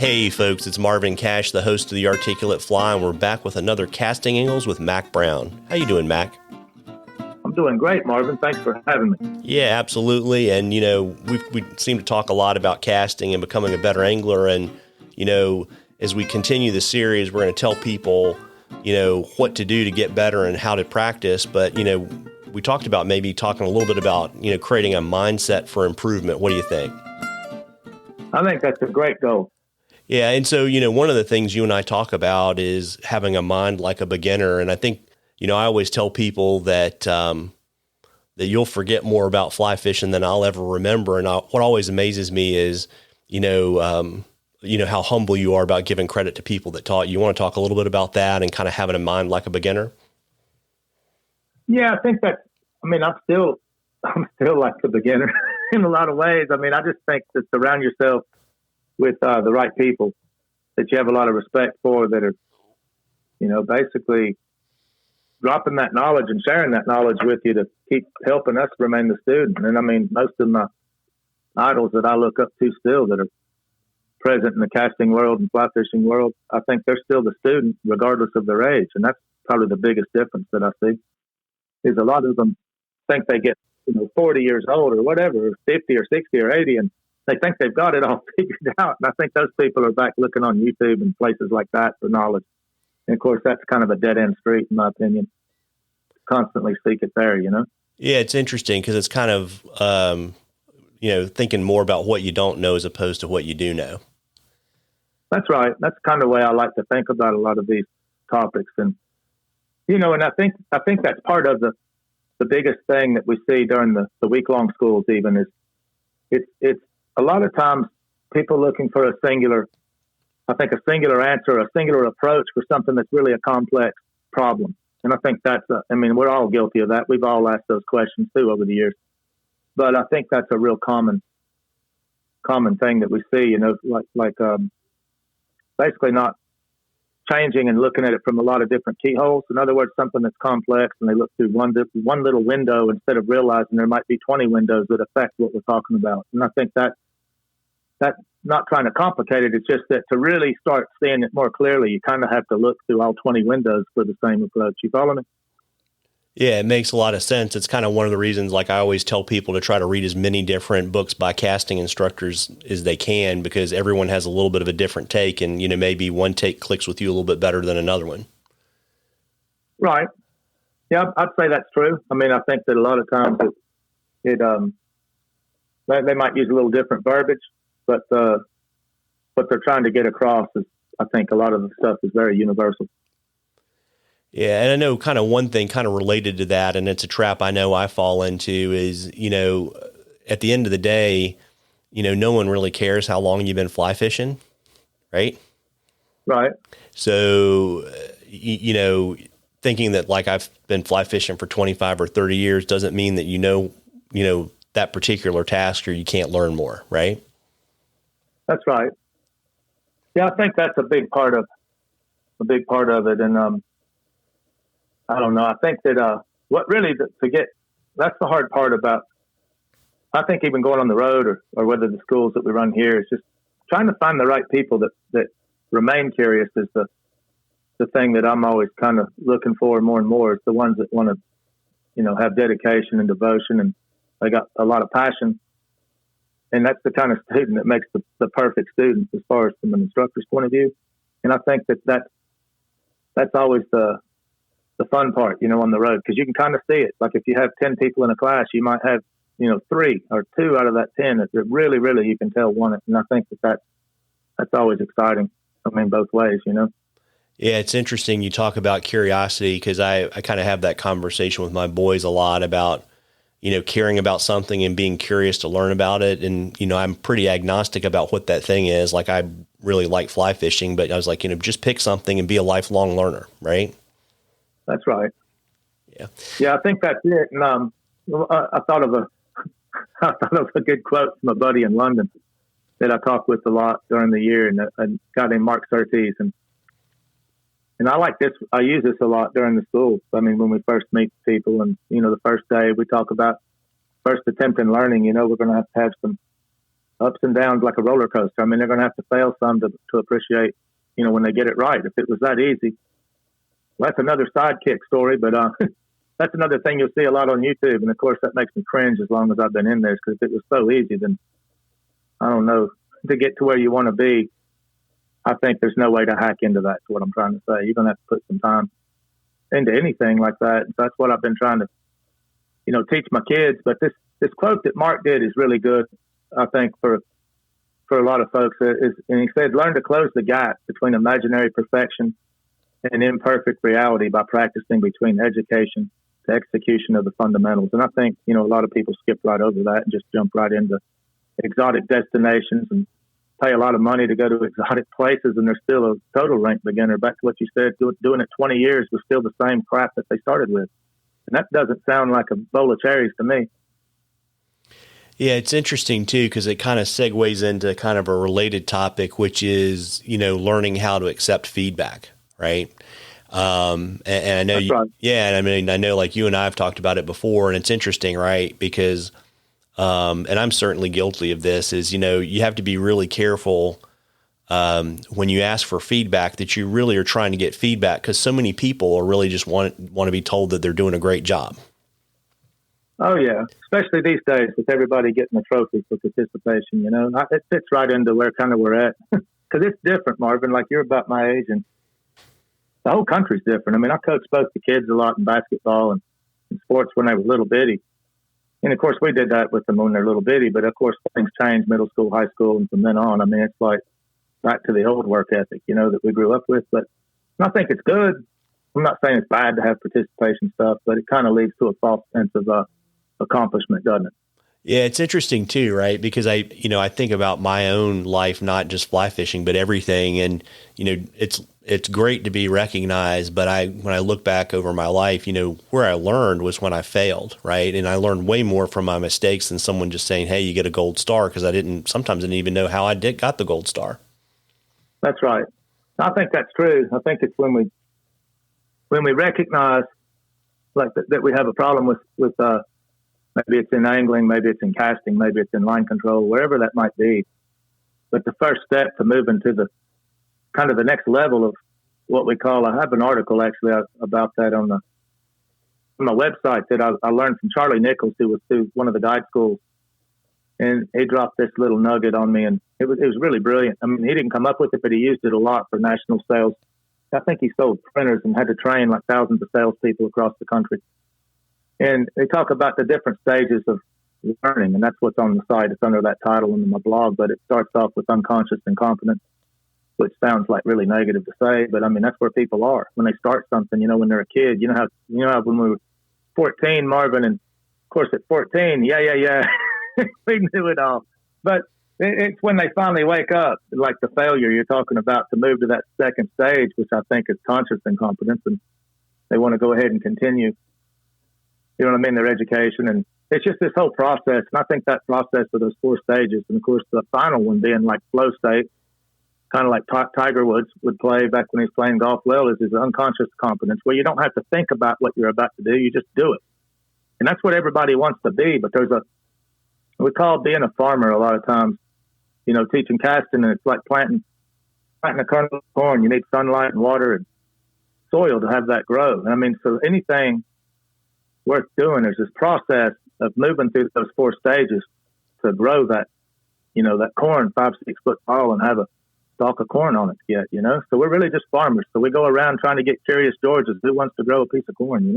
Hey folks, it's Marvin Cash, the host of The Articulate Fly, and we're back with another Casting Angles with Mac Brown. How you doing, Mac? I'm doing great, Marvin. Thanks for having me. Yeah, absolutely. And, we seem to talk a lot about casting and becoming a better angler. And, as we continue the series, we're going to tell people, what to do to get better and how to practice. But, we talked about maybe talking a little bit about, creating a mindset for improvement. What do you think? I think that's a great goal. Yeah. And so, one of the things you and I talk about is having a mind like a beginner. And I think, I always tell people that, that you'll forget more about fly fishing than I'll ever remember. And what always amazes me is, how humble you are about giving credit to people that taught you. You want to talk a little bit about that and kind of having a mind like a beginner? Yeah, I think I'm still like a beginner in a lot of ways. I just think to surround yourself with the right people that you have a lot of respect for, that are, basically dropping that knowledge and sharing that knowledge with you to keep helping us remain the student. And most of my idols that I look up to still that are present in the casting world and fly fishing world, I think they're still the student regardless of their age. And that's probably the biggest difference that I see, is a lot of them think they get, 40 years old or whatever, or 50 or 60 or 80, and they think they've got it all figured out. And I think those people are back looking on YouTube and places like that for knowledge. And of course, that's kind of a dead end street, in my opinion. Constantly seek it there, Yeah, it's interesting because it's kind of, thinking more about what you don't know as opposed to what you do know. That's right. That's kind of the way I like to think about a lot of these topics. And, and I think that's part of the biggest thing that we see during the week-long schools even is it's a lot of times people looking for a singular answer, a singular approach for something that's really a complex problem. And I think that's, we're all guilty of that. We've all asked those questions too over the years. But I think that's a real common thing that we see, basically not changing and looking at it from a lot of different keyholes. In other words, something that's complex and they look through one little window instead of realizing there might be 20 windows that affect what we're talking about. And I think that's not trying to complicate it. It's just that to really start seeing it more clearly, you kind of have to look through all 20 windows for the same approach. You follow me? Yeah, it makes a lot of sense. It's kind of one of the reasons, like I always tell people to try to read as many different books by casting instructors as they can, because everyone has a little bit of a different take, and, maybe one take clicks with you a little bit better than another one. Right. Yeah, I'd say that's true. I think that a lot of times they might use a little different verbiage, but what they're trying to get across is, I think a lot of the stuff is very universal. Yeah. And I know kind of one thing kind of related to that, and it's a trap I know I fall into, is, at the end of the day, no one really cares how long you've been fly fishing. Right. Right. So, thinking that like I've been fly fishing for 25 or 30 years doesn't mean that, that particular task, or you can't learn more. Right. That's right. Yeah. I think that's a big part of it. And, I don't know. I think that what really that's the hard part about, I think, even going on the road or whether the schools that we run here, is just trying to find the right people that remain curious is the thing that I'm always kind of looking for more and more. It's the ones that want to, have dedication and devotion, and they got a lot of passion. And that's the kind of student that makes the perfect student as far as from an instructor's point of view. And I think that's always the fun part, on the road, because you can kind of see it. Like if you have 10 people in a class, you might have, 3 or 2 out of that 10 that really, really you can tell want it. And I think that's always exciting. Both ways, Yeah, it's interesting you talk about curiosity, because I kind of have that conversation with my boys a lot about, caring about something and being curious to learn about it. And, I'm pretty agnostic about what that thing is. Like I really like fly fishing, but I was like, just pick something and be a lifelong learner, right? That's right. Yeah. Yeah, I think that's it. And I thought of a good quote from a buddy in London that I talk with a lot during the year, and a guy named Mark Surtees. And I like this. I use this a lot during the school. When we first meet people, and the first day we talk about first attempt in learning. We're going to have some ups and downs like a roller coaster. I mean, they're going to have to fail some to appreciate, when they get it right. If it was that easy, well, that's another sidekick story, but that's another thing you'll see a lot on YouTube. And of course, that makes me cringe as long as I've been in there, because if it was so easy, then I don't know, to get to where you want to be, I think there's no way to hack into that. Is what I'm trying to say. You're going to have to put some time into anything like that. So that's what I've been trying to, teach my kids. But this quote that Mark did is really good, I think, for a lot of folks. And he said, learn to close the gap between imaginary perfection and imperfect reality by practicing between education to execution of the fundamentals. And I think, a lot of people skip right over that and just jump right into exotic destinations and pay a lot of money to go to exotic places, and they're still a total rank beginner. Back to what you said, doing it 20 years was still the same crap that they started with. And that doesn't sound like a bowl of cherries to me. Yeah, it's interesting too, because it kind of segues into kind of a related topic, which is, learning how to accept feedback, right? And I know, and I mean, I know like you and I have talked about it before, and it's interesting, right? Because, and I'm certainly guilty of this, is, you have to be really careful when you ask for feedback that you really are trying to get feedback, because so many people are really just want to be told that they're doing a great job. Oh, yeah. Especially these days with everybody getting a trophy for participation, it fits right into where kind of we're at. Because it's different, Marvin. Like, you're about my age, and the whole country's different. I mean, I coached both the kids a lot in basketball and in sports when they were little bitty. And, of course, we did that with them when they're little bitty. But, of course, things change, middle school, high school, and from then on. I mean, it's like back to the old work ethic, that we grew up with. But I think it's good. I'm not saying it's bad to have participation stuff, but it kind of leads to a false sense of accomplishment, doesn't it? Yeah, it's interesting too, right? Because I think about my own life, not just fly fishing, but everything. And, it's great to be recognized, but when I look back over my life, where I learned was when I failed, right? And I learned way more from my mistakes than someone just saying, hey, you get a gold star, because sometimes I didn't even know how I got the gold star. That's right. I think that's true. I think it's when we recognize like that we have a problem with maybe it's in angling, maybe it's in casting, maybe it's in line control, wherever that might be. But the first step to move into the kind of the next level of what we call, I have an article actually about that on my website that I learned from Charlie Nichols, who was through one of the guide schools. And he dropped this little nugget on me, and it was really brilliant. I mean, he didn't come up with it, but he used it a lot for national sales. I think he sold printers and had to train like thousands of salespeople across the country. And they talk about the different stages of learning, and that's what's on the site. It's under that title in my blog, but it starts off with unconscious incompetence, which sounds like really negative to say, but I mean, that's where people are when they start something, when they're a kid. You know how when we were 14, Marvin, and of course at 14, yeah. We knew it all. But it's when they finally wake up, like the failure you're talking about, to move to that second stage, which I think is conscious incompetence, and they want to go ahead and continue, their education. And it's just this whole process. And I think that process of those 4 stages, and of course the final one being like flow state, kind of like Tiger Woods would play back when he was playing golf well, is his unconscious competence, where you don't have to think about what you're about to do. You just do it. And that's what everybody wants to be. But we call being a farmer a lot of times, teaching casting, and it's like planting a kernel of corn. You need sunlight and water and soil to have that grow. I mean, so anything worth doing, there's this process of moving through those 4 stages to grow that, that corn 5-6 foot tall and have a stalk of corn on it yet, So we're really just farmers. So we go around trying to get Curious Georges who wants to grow a piece of corn,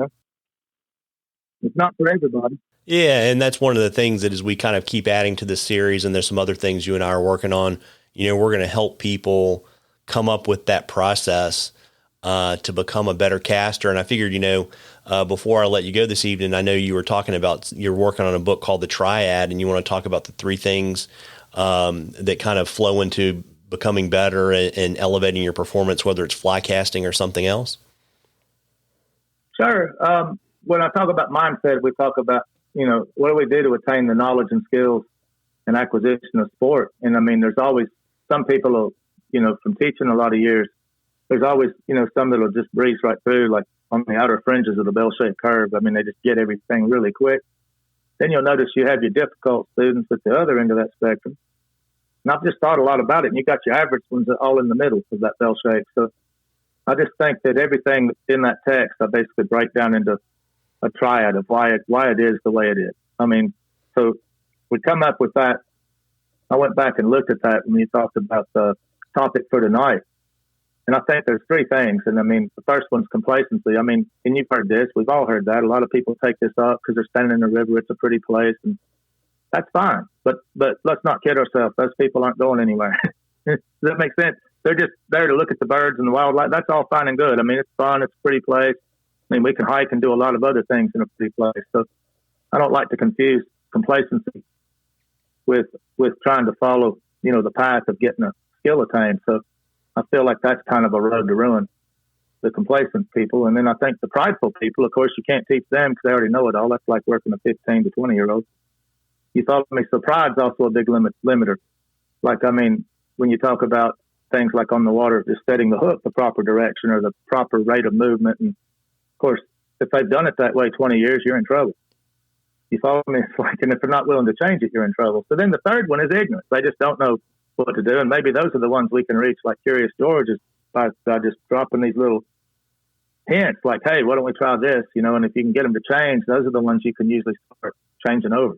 It's not for everybody. Yeah, and that's one of the things that as we kind of keep adding to this series, and there's some other things you and I are working on, we're going to help people come up with that process to become a better caster. And I figured, before I let you go this evening, I know you were talking about, you're working on a book called The Triad, and you want to talk about the 3 things that kind of flow into becoming better and elevating your performance, whether it's fly casting or something else? Sure. When I talk about mindset, we talk about, what do we do to attain the knowledge and skills and acquisition of sport? And I mean, there's always some people, from teaching a lot of years, there's always, some that'll just breeze right through, like on the outer fringes of the bell-shaped curve. I mean, they just get everything really quick. Then you'll notice you have your difficult students at the other end of that spectrum. And I've just thought a lot about it. And you got your average ones all in the middle of that bell shape. So I just think that everything in that text, I basically break down into a triad of why it is the way it is. I mean, so we come up with that. I went back and looked at that when you talked about the topic for tonight. And I think there's three things. And I mean, the first one's complacency. I mean, and you've heard this. We've all heard that. A lot of people take this up because they're standing in the river. It's a pretty place. And that's fine. But let's not kid ourselves. Those people aren't going anywhere. Does that make sense? They're just there to look at the birds and the wildlife. That's all fine and good. I mean, it's fun. It's a pretty place. I mean, we can hike and do a lot of other things in a pretty place. So I don't like to confuse complacency with trying to follow, the path of getting a skill attained. So I feel like that's kind of a road to ruin, the complacent people. And then I think the prideful people, of course, you can't teach them because they already know it all. That's like working a 15 to 20-year-old. You follow me? So pride's also a big limiter. Like, I mean, when you talk about things like on the water, just setting the hook the proper direction or the proper rate of movement. And of course, if they've done it that way 20 years, you're in trouble. You follow me? It's like, and if they're not willing to change it, you're in trouble. So then the third one is ignorance. They just don't know what to do. And maybe those are the ones we can reach, like Curious George, is by just dropping these little hints like, hey, why don't we try this? And if you can get them to change, those are the ones you can usually start changing over.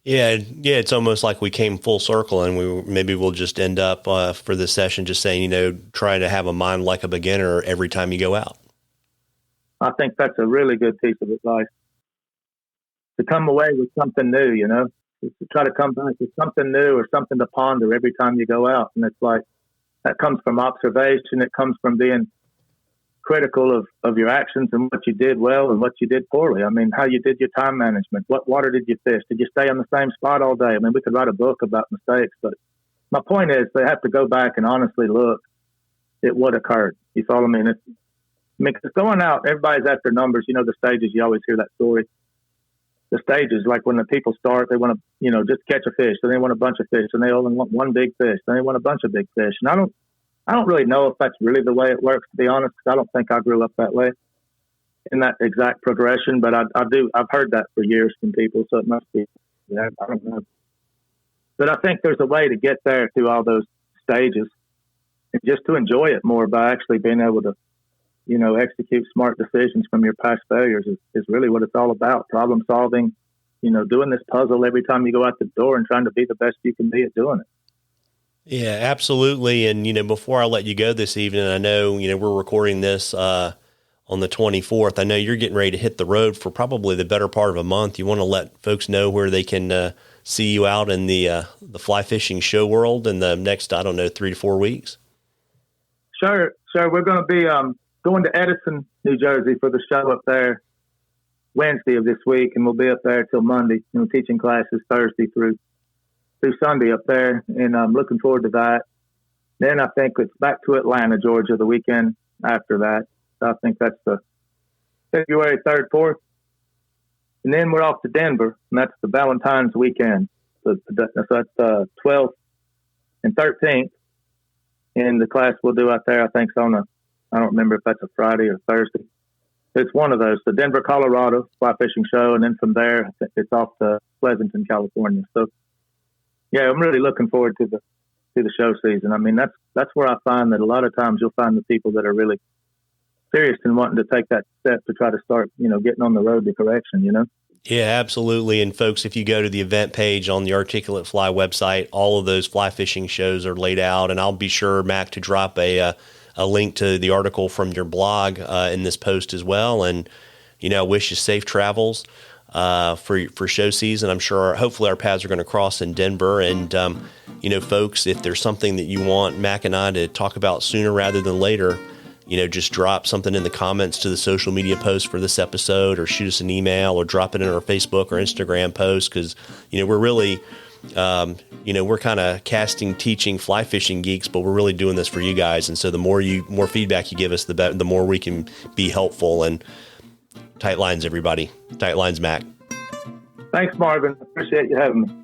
Yeah. It's almost like we came full circle, and we'll just end up for this session just saying, try to have a mind like a beginner every time you go out. I think that's a really good piece of advice. To come away with something new, to try to come back with something new or something to ponder every time you go out. And it's like, that comes from observation. It comes from being critical of your actions and what you did well and what you did poorly. I mean, how you did your time management. What water did you fish? Did you stay on the same spot all day? I mean, we could write a book about mistakes, but my point is they have to go back and honestly look at what occurred. You follow me? And because going out, everybody's at their numbers. The stages, you always hear that story. The stages, like when the people start, they want to, just catch a fish. Then they want a bunch of fish, and they only want one big fish. Then they want a bunch of big fish. And I don't really know if that's really the way it works, to be honest, because I don't think I grew up that way in that exact progression. But I do. I've heard that for years from people, so it must be. I don't know. But I think there's a way to get there through all those stages, and just to enjoy it more by actually being able to, execute smart decisions from your past failures is really what it's all about. Problem solving, doing this puzzle every time you go out the door and trying to be the best you can be at doing it. Yeah, absolutely. And, before I let you go this evening, I know, we're recording this on the 24th. I know you're getting ready to hit the road for probably the better part of a month. You want to let folks know where they can see you out in the fly fishing show world in the next, 3 to 4 weeks? Sure. We're going to be going to Edison, New Jersey for the show up there Wednesday of this week, and we'll be up there till Monday, teaching classes Thursday through Sunday up there, and I'm looking forward to that. Then I think it's back to Atlanta, Georgia, the weekend after that. So I think that's the February 3rd, 4th. And then we're off to Denver, and that's the Valentine's weekend. So that's 12th and 13th. And the class we'll do out there, I think, is I don't remember if that's a Friday or Thursday. It's one of those. The Denver, Colorado fly fishing show, and then from there it's off to Pleasanton, California. So yeah, I'm really looking forward to the show season. I mean, that's where I find that a lot of times you'll find the people that are really serious and wanting to take that step to try to start, getting on the road to correction, Yeah, absolutely. And folks, if you go to the event page on the Articulate Fly website, all of those fly fishing shows are laid out, and I'll be sure, Mac, to drop a link to the article from your blog in this post as well. And, I wish you safe travels for show season. I'm sure, hopefully our paths are going to cross in Denver. And, folks, if there's something that you want Mac and I to talk about sooner rather than later, just drop something in the comments to the social media post for this episode, or shoot us an email, or drop it in our Facebook or Instagram post. Because, we're really, we're kind of casting, teaching, fly fishing geeks, but we're really doing this for you guys. And so the more feedback you give us, the more we can be helpful. And tight lines, everybody. Tight lines, Mac. Thanks, Marvin. Appreciate you having me.